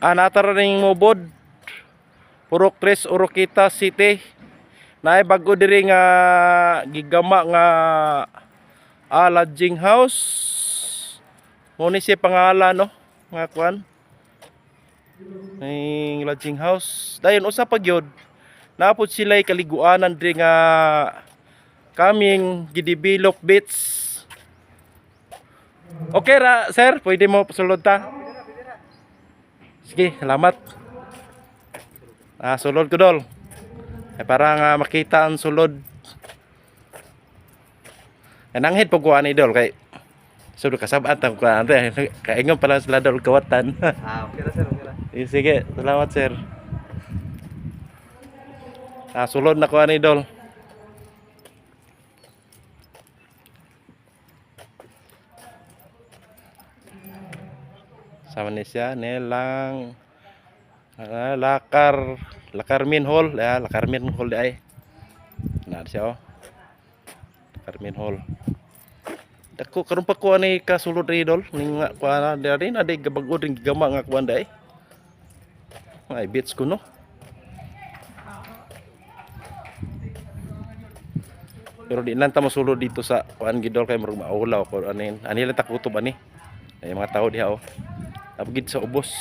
Natara ning mubod. Purok 3 Oroquita City. Naay bago diri nga gigama nga lodging house. Mo ni siya pangalan no nga kuan. Ning lodging house. Dayon usa pa gyud. Napod sila kaliguanan diri nga kaming gidevelop beach. Okay ra sir, pwede mo sulod ta. Sige, salamat. Sulod ko dol. Para nga makita ang sulod. Nanghid po ko ani dol kay sulod kasabat ang kuan kaingon pala sila dol kawatan. Okay ra sir, okay ra. Sige, salamat sir. Sulod na ko ani dol. Sama ni siya nilang Lakarmin Hall, Lakarmin Hall ay. Na siya oh. Lakarmin Hall. Dako karon pa ko ani kasulod ri dol ning kuan diri na di gabag-o ring gigama nga kuan dai. Ay beach ko no. Pero di lang ta masulod dito sa kuan gidol kay murag maulaw ko ani lang ta kutob ani. Ay mga tao diha oh. Abgid sa ubos.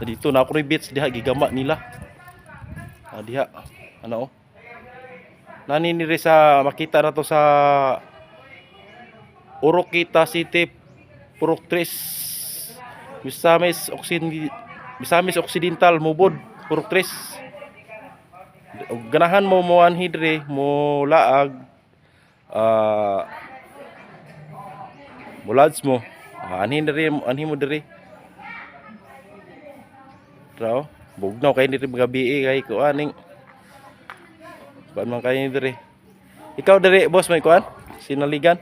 Dito na ako ni beach diha gigama nila. Diha ano oh. Nani ni sa makita na to sa Oroquita City Purok 3 Misamis Occidental Mubod Purok 3. Ganahan mo mo anhidre mo laag mulads mo anhin mo diri raw bugnaw kay diri magabi kay kuaning kuan man kay diri ikaw diri boss may kuan sinaligan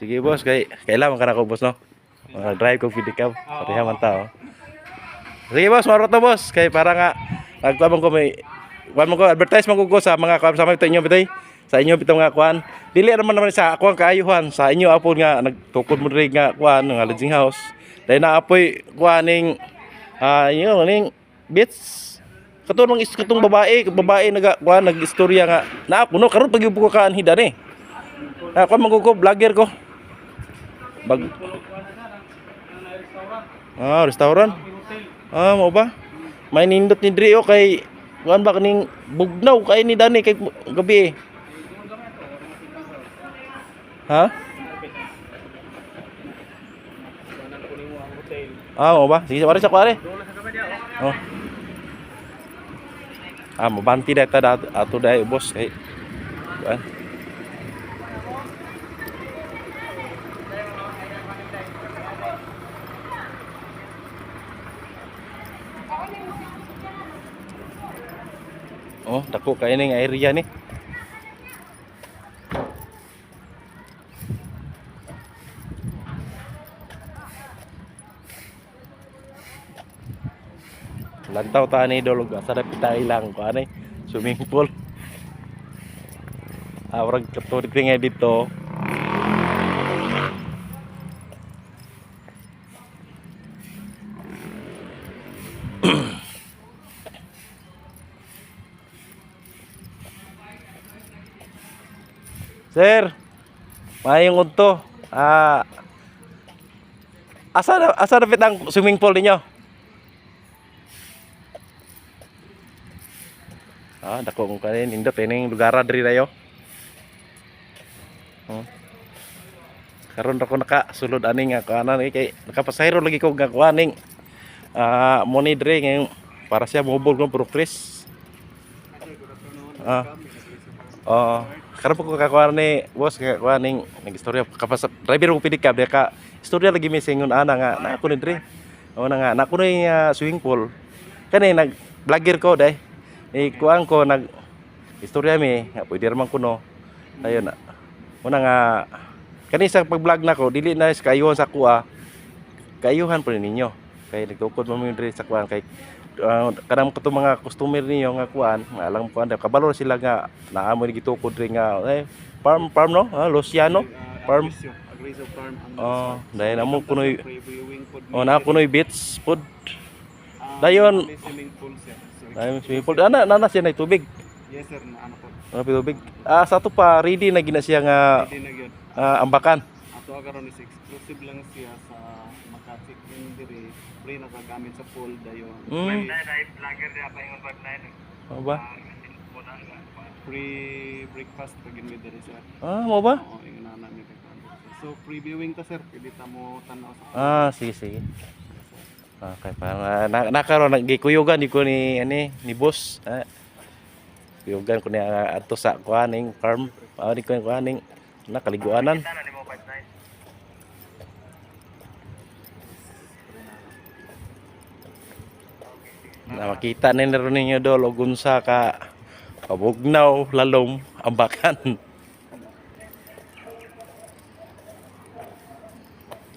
sige boss kay kailangan ka na ko boss no drive ko pidikaw pareha man tao sige boss maro to boss kay para nga nagkuan ko may kuan mo ko advertise man ko sa mga kuan sa mga inyo bitay sa inyo bitong nga kuan dili naman sa ako ang kaayuhan sa inyo apon nga nagtukod mo diri nga kuan nga lodging house dahil naapoy kuaning ning beach katong babae naga kuan nagistorya nga na ako no karon pag ko kaan hidan eh kuan magko vlogger ko restaurant mo ba may nindot ni diri kay kuan ba kaning bugnaw kay ni dani kay gabi ha? Mo ba? Sige, mari sa kuare. Oh. Mabanti data ato dai boss kay. Kuan. Oh, dako kay ning area ni. Lantaw ta ni dolog asa na pitay lang ko ani swimming pool. Awrag katulik nga dito. Sir, mayong udto. Asa na pitang swimming pool ninyo? Dako kung kanin indot ining lugar diri dayo. Karon ako nakasulod ani nga kuanan kay nakapasahiro lagi ko nga kuaning money diri nga para siya mobile ko Purok 3. Karon po ko kakuan ni boss nga kuaning nagistorya kapas driver ko pidikab dia ka istorya lagi misingon ana nga na ako ni diri. Na ako ni swimming pool. Kani nag vlogger ko dai. Kuan ko nag istorya mi nga pwede ra man kuno ayun na una nga kani sa pag-vlog nako dili na sa kayuhan sa kuha kayuhan po ninyo kay nagtukod mo diri sa kuan kay kanang kato mga customer niyo nga kuan alam ko anda kabalo sila nga naamo ni gitukod ri nga farm no Luciano farm Rizzo Farm ang dahil amo kunoy pre-viewing pod. na kunoy beach food. Ah, dayon. may swimming pool sir. So, Dahil swimming pool. Ana siya na tubig. yes sir, na ano po. Tubig. Sa to pa ready na gina siya nga Hindi na gyud. ambakan. Ato karon is exclusive lang siya sa maka-check-in diri. Free nakagamit sa pool dayon. Mm. Vlogger dia pa yung online. Ano ba? Free breakfast pagin mi diri sir. Mo ba? Oo, yung namin so pre-viewing ta sir, pwede ta mo tanaw sa Sige. Okay, parang nakaroon nagikuyugan di ko ni boss. Kuyugan ko niya ato sa kuaning farm. Di ko kuaning nakaliguanan. Na makita ni ron ninyo dol og unsa ka kabugnaw lalom ambakan.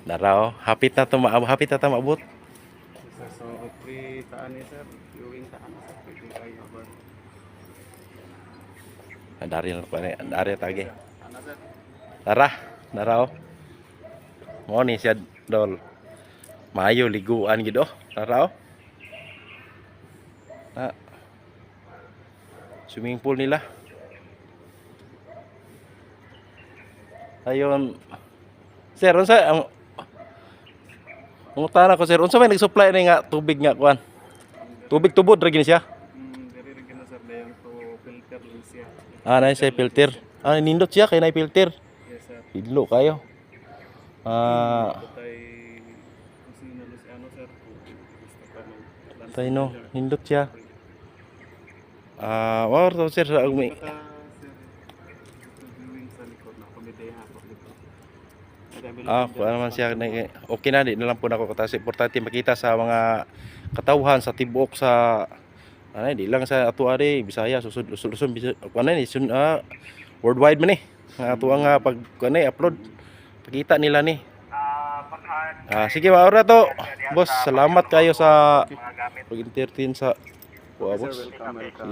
Naraw, hapit na to maabot. so free taan ni sir, viewing taan sir, pwede kayo ba? Dari tagi. Ano sir? Tara, naraw. Mo ni siya dol. Maayo liguan gid oh. Naraw. Swimming pool nila. Ayon. Sir, unsa ang Mungutana ko sir, unsa may nag-supply ni nga tubig nga kuan? Tubig tubod ra gini siya. Diri rin na sir dayon to filter lang siya. Na siya filter. Nindot siya kay na filter. Yes sir. Hidlo kayo. Tay kusina Luciano sir. Gusto ka mo. Tay no, nindot siya. Wow to sir sa umi. Baka sir, viewing sa likod na komedeya po dito. Kung ano man siya, okay na, di na lang po na ako kasi importante makita sa mga katawhan sa tibok sa di lang sa ato ari Bisaya susud kuan ni worldwide man ni ato nga pag kuan upload pakita nila ni. Sige maura to boss, salamat kayo sa pag-entertain sa Sir, welcome.